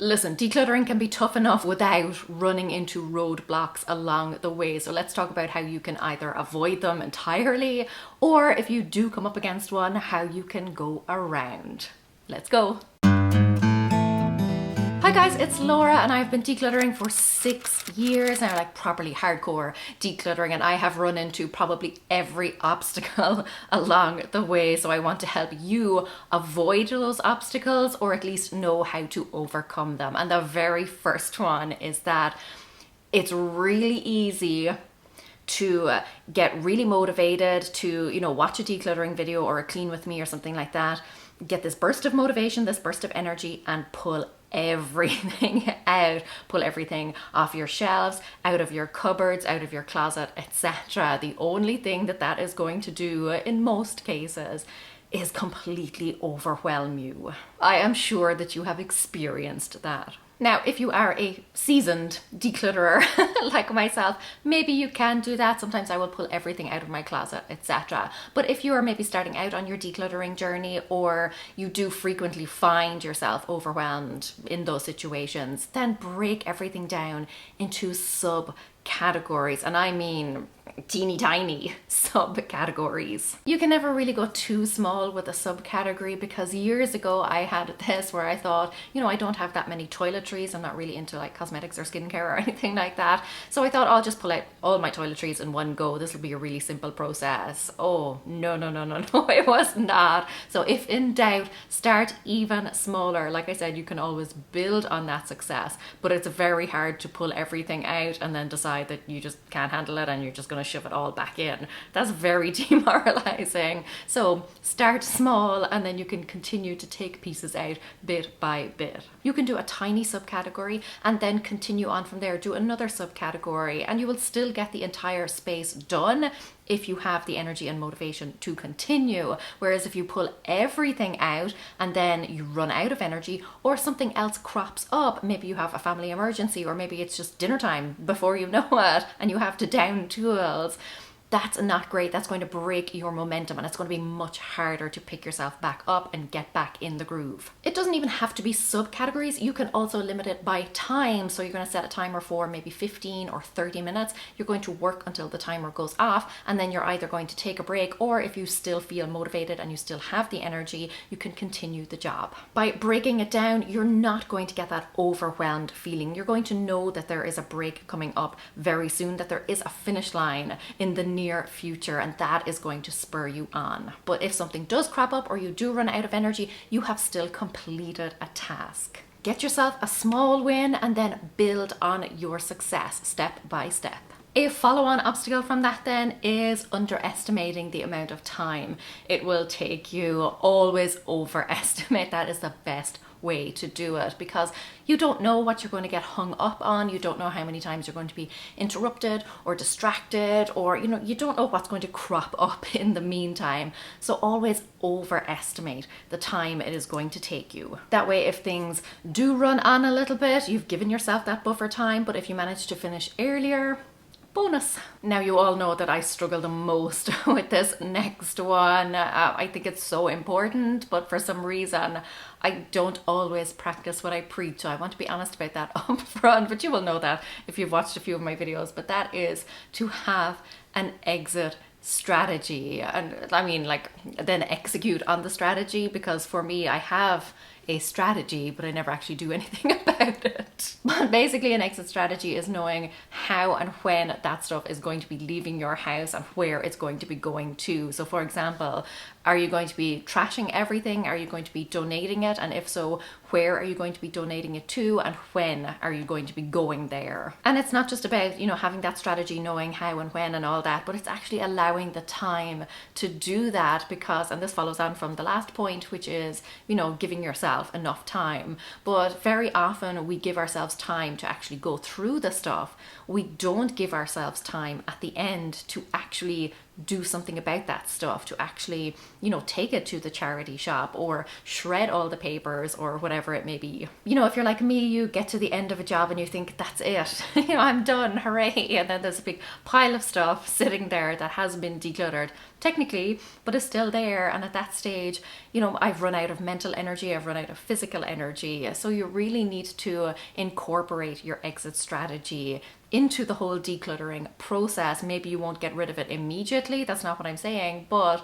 Listen, decluttering can be tough enough without running into roadblocks along the way. So let's talk about how you can either avoid them entirely, or if you do come up against one, how you can go around. Let's go. Hi guys, it's Laura and I've been decluttering for 6 years now, like properly hardcore decluttering, and I have run into probably every obstacle along the way. So I want to help you avoid those obstacles, or at least know how to overcome them. And the very first one is that it's really easy to get really motivated to, watch a decluttering video or a clean with me or something like that, get this burst of motivation, this burst of energy, and pull everything out, pull everything off your shelves, out of your cupboards, out of your closet, etc. The only thing that is going to do in most cases is completely overwhelm you. I am sure that you have experienced that. Now, if you are a seasoned declutterer like myself, maybe you can do that. Sometimes I will pull everything out of my closet, etc. But if you are maybe starting out on your decluttering journey, or you do frequently find yourself overwhelmed in those situations, then break everything down into subcategories. And I mean teeny tiny subcategories. You can never really go too small with a subcategory, because years ago I had this where I thought, I don't have that many toiletries. I'm not really into like cosmetics or skincare or anything like that. So I thought I'll just pull out all my toiletries in one go. This will be a really simple process. Oh, no, it was not. So if in doubt, start even smaller. Like I said, you can always build on that success, but it's very hard to pull everything out and then decide that you just can't handle it and you're just going to shove it all back in. That's very demoralizing. So start small, and then you can continue to take pieces out bit by bit. You can do a tiny subcategory and then continue on from there, do another subcategory, and you will still get the entire space done if you have the energy and motivation to continue. Whereas if you pull everything out and then you run out of energy, or something else crops up, maybe you have a family emergency, or maybe it's just dinner time before you know it and you have to down tools, that's not great. That's going to break your momentum, and it's going to be much harder to pick yourself back up and get back in the groove. It doesn't even have to be subcategories. You can also limit it by time. So you're going to set a timer for maybe 15 or 30 minutes. You're going to work until the timer goes off, and then you're either going to take a break, or if you still feel motivated and you still have the energy, you can continue the job. By breaking it down, you're not going to get that overwhelmed feeling. You're going to know that there is a break coming up very soon, that there is a finish line in the near future, and that is going to spur you on. But if something does crop up, or you do run out of energy, you have still completed a task. Get yourself a small win and then build on your success step by step. A follow-on obstacle from that then is underestimating the amount of time it will take you. Always overestimate. That is the best way to do it, because you don't know what you're going to get hung up on. You don't know how many times you're going to be interrupted or distracted, or you don't know what's going to crop up in the meantime. So always overestimate the time it is going to take you. That way, if things do run on a little bit, you've given yourself that buffer time. But if you manage to finish earlier, bonus. Now, you all know that I struggle the most with this next one. I think it's so important, but for some reason I don't always practice what I preach. So I want to be honest about that up front, but you will know that if you've watched a few of my videos. But that is to have an exit strategy, and I mean, like, then execute on the strategy, because for me, I have a strategy, but I never actually do anything about it. But basically, an exit strategy is knowing how and when that stuff is going to be leaving your house and where it's going to be going to. So for example, are you going to be trashing everything? Are you going to be donating it? And if so, where are you going to be donating it to, and when are you going to be going there? And it's not just about, having that strategy, knowing how and when and all that, but it's actually allowing the time to do that, because, and this follows on from the last point, which is, giving yourself enough time. But very often we give ourselves time to actually go through the stuff. We don't give ourselves time at the end to actually do something about that stuff, to actually, take it to the charity shop or shred all the papers or whatever it may be. If you're like me, you get to the end of a job and you think, that's it, I'm done, hooray. And then there's a big pile of stuff sitting there that has been decluttered technically, but it's still there. And at that stage, you know, I've run out of mental energy, I've run out of physical energy. So you really need to incorporate your exit strategy into the whole decluttering process. Maybe you won't get rid of it immediately, that's not what I'm saying, but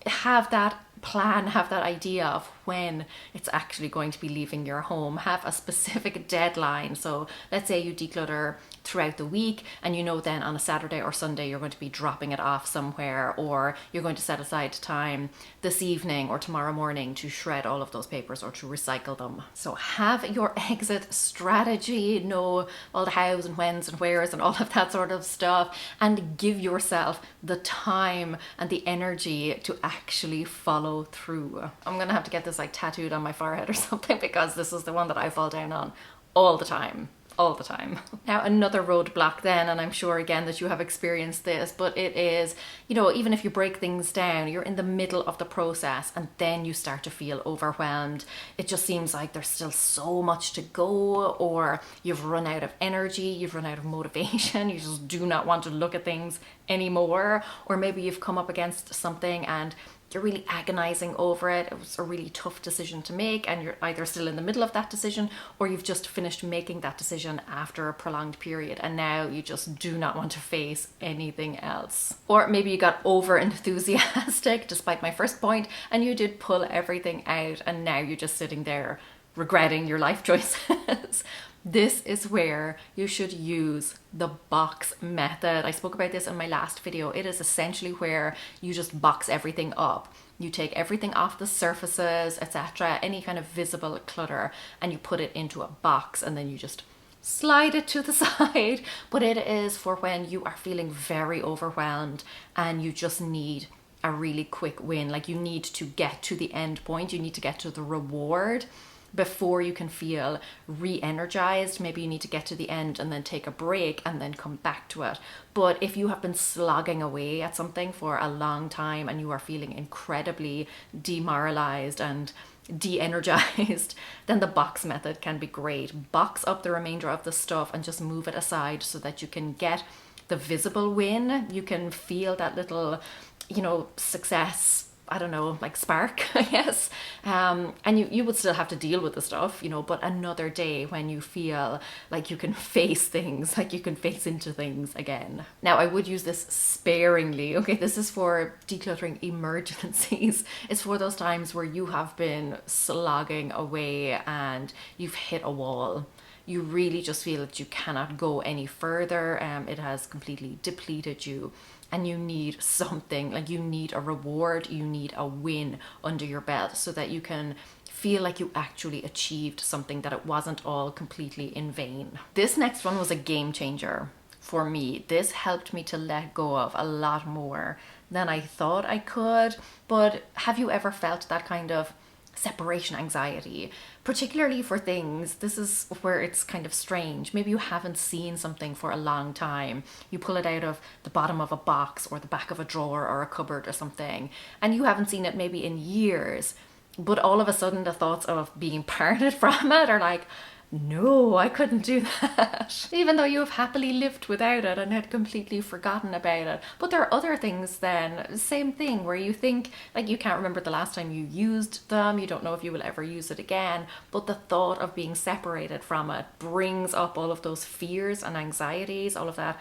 have that plan, have that idea of when it's actually going to be leaving your home. Have a specific deadline. So let's say you declutter throughout the week, and you know then on a Saturday or Sunday you're going to be dropping it off somewhere, or you're going to set aside time this evening or tomorrow morning to shred all of those papers or to recycle them. So have your exit strategy, know all the hows and whens and wheres and all of that sort of stuff, and give yourself the time and the energy to actually follow through. I'm gonna have to get this like tattooed on my forehead or something, because this is the one that I fall down on all the time. All the time. Now, another roadblock then, and I'm sure again that you have experienced this, but it is, you know, even if you break things down, you're in the middle of the process and then you start to feel overwhelmed. It just seems like there's still so much to go, or you've run out of energy, you've run out of motivation, you just do not want to look at things anymore, or maybe you've come up against something and you're really agonizing over it. It was a really tough decision to make, and you're either still in the middle of that decision, or you've just finished making that decision after a prolonged period and now you just do not want to face anything else. Or maybe you got over enthusiastic, despite my first point, and you did pull everything out and now you're just sitting there regretting your life choices. This is where you should use the box method. I spoke about this in my last video. It is essentially where you just box everything up. You take everything off the surfaces, etc., any kind of visible clutter, and you put it into a box, and then you just slide it to the side. But it is for when you are feeling very overwhelmed and you just need a really quick win. Like, you need to get to the end point, you need to get to the reward before you can feel re-energized. Maybe you need to get to the end and then take a break and then come back to it. But if you have been slogging away at something for a long time and you are feeling incredibly demoralized and de-energized, then the box method can be great. Box up the remainder of the stuff and just move it aside so that you can get the visible win. You can feel that little, you know, success, I don't know, like spark, I guess. And you would still have to deal with the stuff, you know, but another day when you feel like you can face things, like you can face into things again. Now, I would use this sparingly. Okay, this is for decluttering emergencies. It's for those times where you have been slogging away and you've hit a wall. You really just feel that you cannot go any further. It has completely depleted you. And you need something, like you need a reward, you need a win under your belt so that you can feel like you actually achieved something, that it wasn't all completely in vain. This next one was a game changer for me. This helped me to let go of a lot more than I thought I could. But have you ever felt that kind of separation anxiety, particularly for things? This is where it's kind of strange. Maybe you haven't seen something for a long time. You pull it out of the bottom of a box or the back of a drawer or a cupboard or something, and you haven't seen it maybe in years. But all of a sudden the thoughts of being parted from it are like, no, I couldn't do that. Even though you have happily lived without it and had completely forgotten about it. But there are other things then, same thing, where you think like you can't remember the last time you used them, you don't know if you will ever use it again, but the thought of being separated from it brings up all of those fears and anxieties, all of that,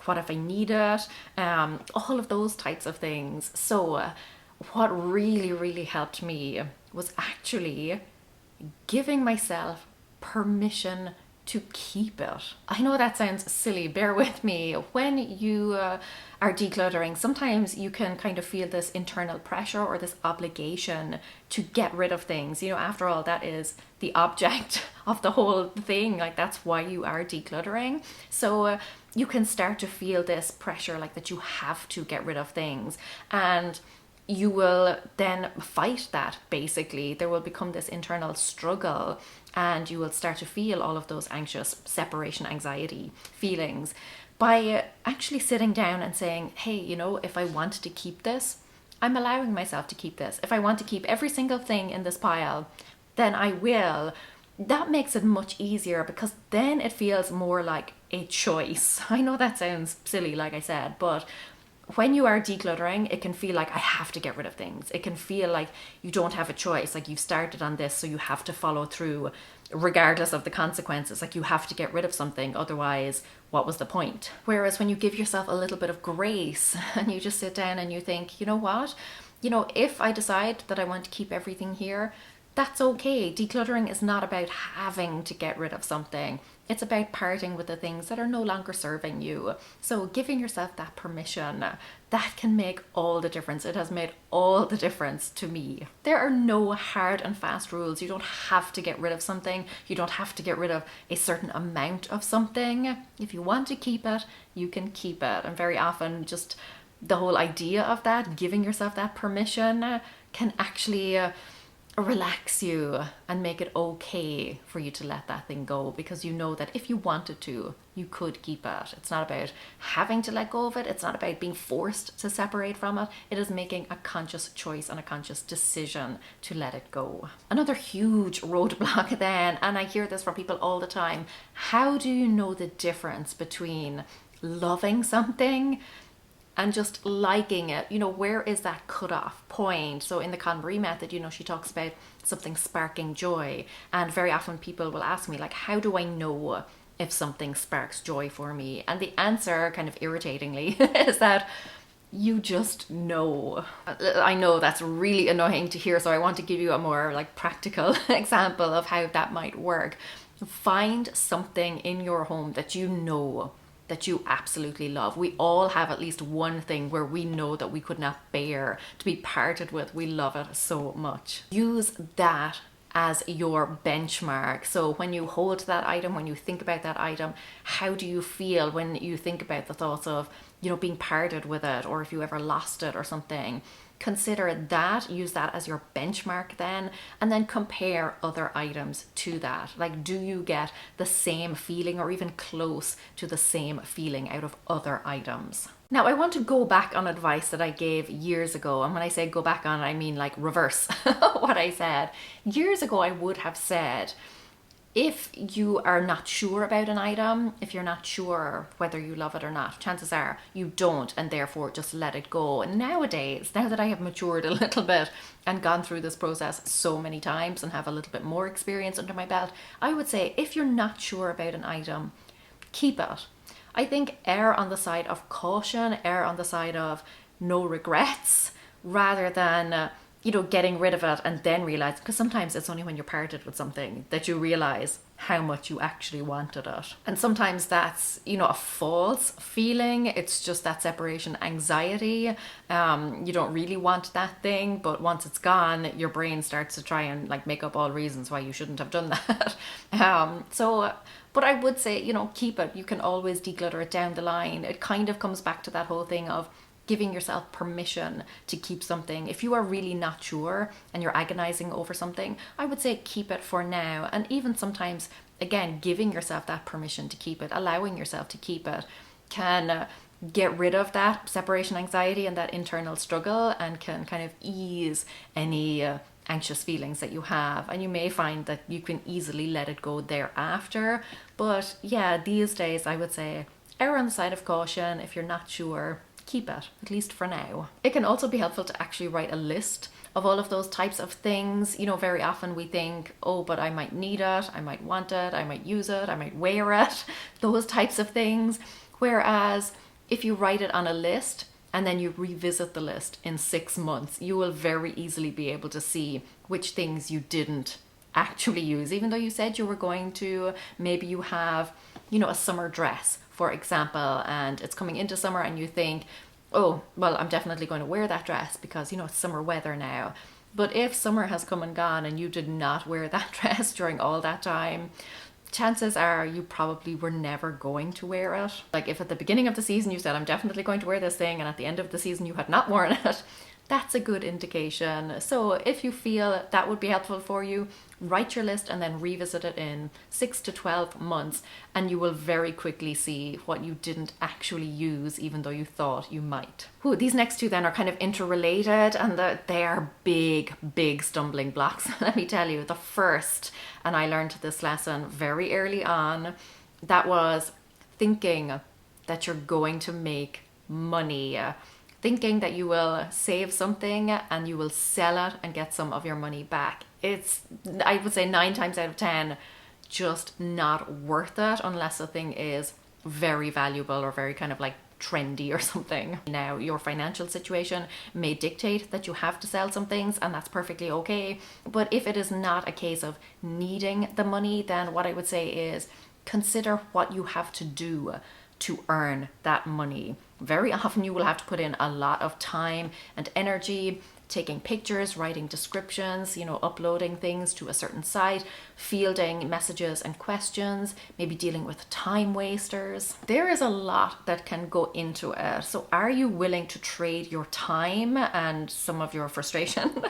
what if I need it, all of those types of things. So what really helped me was actually giving myself permission to keep it. I know that sounds silly, bear with me. When you are decluttering, sometimes you can kind of feel this internal pressure or this obligation to get rid of things. You know, after all, that is the object of the whole thing. Like, that's why you are decluttering. So you can start to feel this pressure, like that you have to get rid of things, and you will then fight that. Basically, there will become this internal struggle and you will start to feel all of those anxious separation anxiety feelings by actually sitting down and saying, hey, you know, if I want to keep this, I'm allowing myself to keep this. If I want to keep every single thing in this pile, then I will. That makes it much easier, because then it feels more like a choice. I know that sounds silly, like I said, but when you are decluttering, it can feel like I have to get rid of things. It can feel like you don't have a choice. Like you've started on this, so you have to follow through regardless of the consequences. Like you have to get rid of something. Otherwise, what was the point? Whereas when you give yourself a little bit of grace and you just sit down and you think, you know what? If I decide that I want to keep everything here, that's okay. Decluttering is not about having to get rid of something. It's about parting with the things that are no longer serving you. So giving yourself that permission, that can make all the difference. It has made all the difference to me. There are no hard and fast rules. You don't have to get rid of something. You don't have to get rid of a certain amount of something. If you want to keep it, you can keep it. And very often just the whole idea of that, giving yourself that permission, can actually relax you and make it okay for you to let that thing go, because you know that if you wanted to, you could keep it. It's not about having to let go of it. It's not about being forced to separate from it. It is making a conscious choice and a conscious decision to let it go. Another huge roadblock then, and I hear this from people all the time, how do you know the difference between loving something and just liking it? Where is that cutoff point? So in the KonMari Method, she talks about something sparking joy. And very often people will ask me, like, how do I know if something sparks joy for me? And the answer, kind of irritatingly, is that you just know. I know that's really annoying to hear, so I want to give you a more practical example of how that might work. Find something in your home that that you absolutely love. We all have at least one thing where we know that we could not bear to be parted with. We love it so much. Use that as your benchmark. So when you hold that item, when you think about that item, how do you feel when you think about the thoughts of, being parted with it, or if you ever lost it or something? Consider that, use that as your benchmark then, and then compare other items to that. Do you get the same feeling or even close to the same feeling out of other items? Now, I want to go back on advice that I gave years ago. And when I say go back on, I mean reverse what I said. Years ago, I would have said, if you are not sure about an item, if you're not sure whether you love it or not, chances are you don't, and therefore just let it go. And nowadays, now that I have matured a little bit and gone through this process so many times and have a little bit more experience under my belt, I would say if you're not sure about an item, keep it. I think err on the side of caution, err on the side of no regrets, rather than getting rid of it and then realize, because sometimes it's only when you're parted with something that you realize how much you actually wanted it. And sometimes that's, a false feeling. It's just that separation anxiety. You don't really want that thing, but once it's gone, your brain starts to try and make up all reasons why you shouldn't have done that. But I would say, keep it. You can always declutter it down the line. It kind of comes back to that whole thing of giving yourself permission to keep something. If you are really not sure and you're agonizing over something, I would say keep it for now. And even sometimes, again, giving yourself that permission to keep it, allowing yourself to keep it, can get rid of that separation anxiety and that internal struggle, and can kind of ease any anxious feelings that you have. And you may find that you can easily let it go thereafter. But yeah, these days I would say err on the side of caution. If you're not sure, keep it, at least for now. It can also be helpful to actually write a list of all of those types of things. Very often we think, oh, but I might need it, I might want it, I might use it, I might wear it, those types of things. Whereas if you write it on a list and then you revisit the list in 6 months, you will very easily be able to see which things you didn't actually use, even though you said you were going to. Maybe you have, a summer dress, for example, and it's coming into summer and you think, oh, well, I'm definitely going to wear that dress because, it's summer weather now. But if summer has come and gone and you did not wear that dress during all that time, chances are you probably were never going to wear it. If at the beginning of the season you said, I'm definitely going to wear this thing, and at the end of the season you had not worn it, that's a good indication. So if you feel that would be helpful for you, write your list and then revisit it in 6 to 12 months, and you will very quickly see what you didn't actually use, even though you thought you might. Ooh, these next two then are kind of interrelated, and they are big stumbling blocks. Let me tell you, the first, and I learned this lesson very early on, that was thinking that you're going to make money thinking that you will save something and you will sell it and get some of your money back. It's, I would say 9 times out of 10, just not worth it unless the thing is very valuable or very kind of like trendy or something. Now, your financial situation may dictate that you have to sell some things, and that's perfectly okay. But if it is not a case of needing the money, then what I would say is consider what you have to do to earn that money. Very often you will have to put in a lot of time and energy, taking pictures, writing descriptions, uploading things to a certain site, fielding messages and questions, maybe dealing with time wasters. There is a lot that can go into it. So are you willing to trade your time and some of your frustration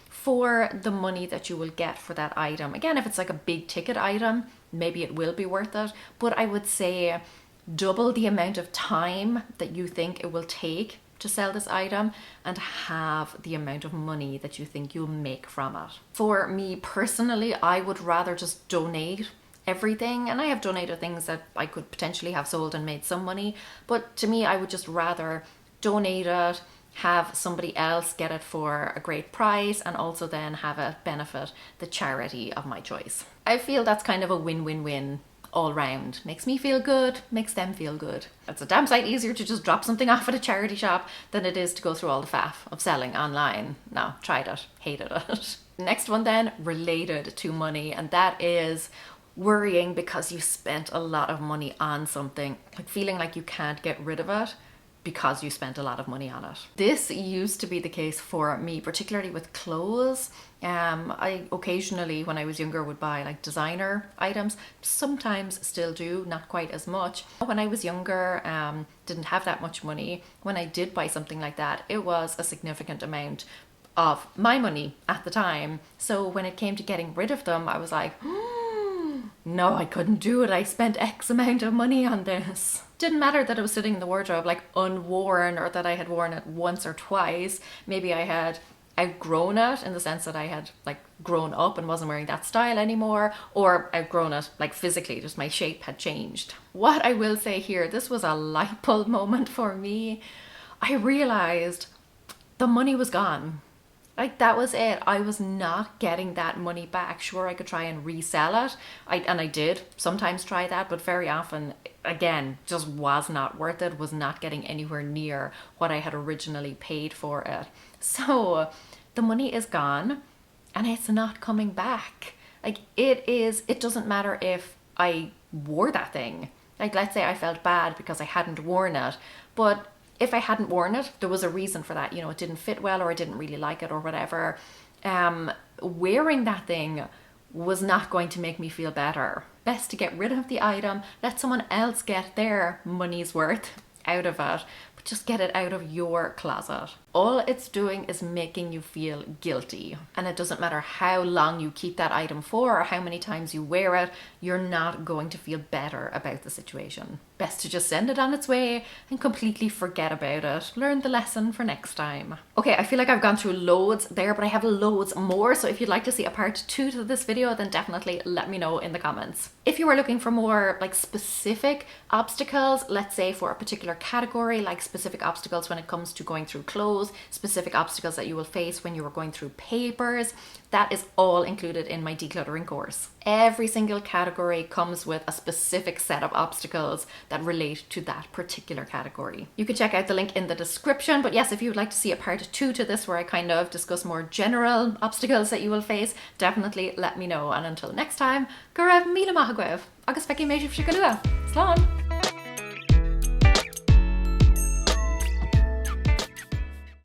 for the money that you will get for that item? Again, if it's like a big ticket item, maybe it will be worth it. But I would say double the amount of time that you think it will take to sell this item and have the amount of money that you think you'll make from it. For me personally, I would rather just donate everything, and I have donated things that I could potentially have sold and made some money, but to me I would just rather donate it, have somebody else get it for a great price, and also then have it benefit the charity of my choice. I feel that's kind of a win-win-win all round. Makes me feel good, makes them feel good. It's a damn sight easier to just drop something off at a charity shop than it is to go through all the faff of selling online. No, tried it, hated it. Next one then, related to money, and that is worrying because you spent a lot of money on something, like feeling like you can't get rid of it because you spent a lot of money on it. This used to be the case for me, particularly with clothes. I occasionally, when I was younger, would buy like designer items. Sometimes still do, not quite as much. When I was younger, didn't have that much money. When I did buy something like that, it was a significant amount of my money at the time. So when it came to getting rid of them, I was like, no, I couldn't do it. I spent X amount of money on this. Didn't matter that it was sitting in the wardrobe like unworn, or that I had worn it once or twice. Maybe I had outgrown it in the sense that I had like grown up and wasn't wearing that style anymore, or outgrown it like physically, just my shape had changed. What I will say here, this was a light bulb moment for me. I realized the money was gone. Like, that was it. I was not getting that money back. Sure, I could try and resell it. I did sometimes try that, but very often, again, just was not worth it, was not getting anywhere near what I had originally paid for it. So the money is gone and it's not coming back. Like, it doesn't matter if I wore that thing. Like, let's say I felt bad because I hadn't worn it, but if I hadn't worn it, there was a reason for that. It didn't fit well, or I didn't really like it, or whatever. Wearing that thing was not going to make me feel better. Best to get rid of the item, let someone else get their money's worth out of it, but just get it out of your closet. All it's doing is making you feel guilty. And it doesn't matter how long you keep that item for or how many times you wear it, you're not going to feel better about the situation. Best to just send it on its way and completely forget about it. Learn the lesson for next time. Okay, I feel like I've gone through loads there, but I have loads more. So if you'd like to see a part 2 to this video, then definitely let me know in the comments. If you are looking for more like specific obstacles, let's say for a particular category, like specific obstacles when it comes to going through clothes, specific obstacles that you will face when you are going through papers, that is all included in my decluttering course. Every single category comes with a specific set of obstacles that relate to that particular category. You can check out the link in the description, but yes, if you would like to see a part 2 to this where I kind of discuss more general obstacles that you will face, definitely let me know. And until next time, go raibh míle maith agaibh, agus feici méid sibh go luath. Slán!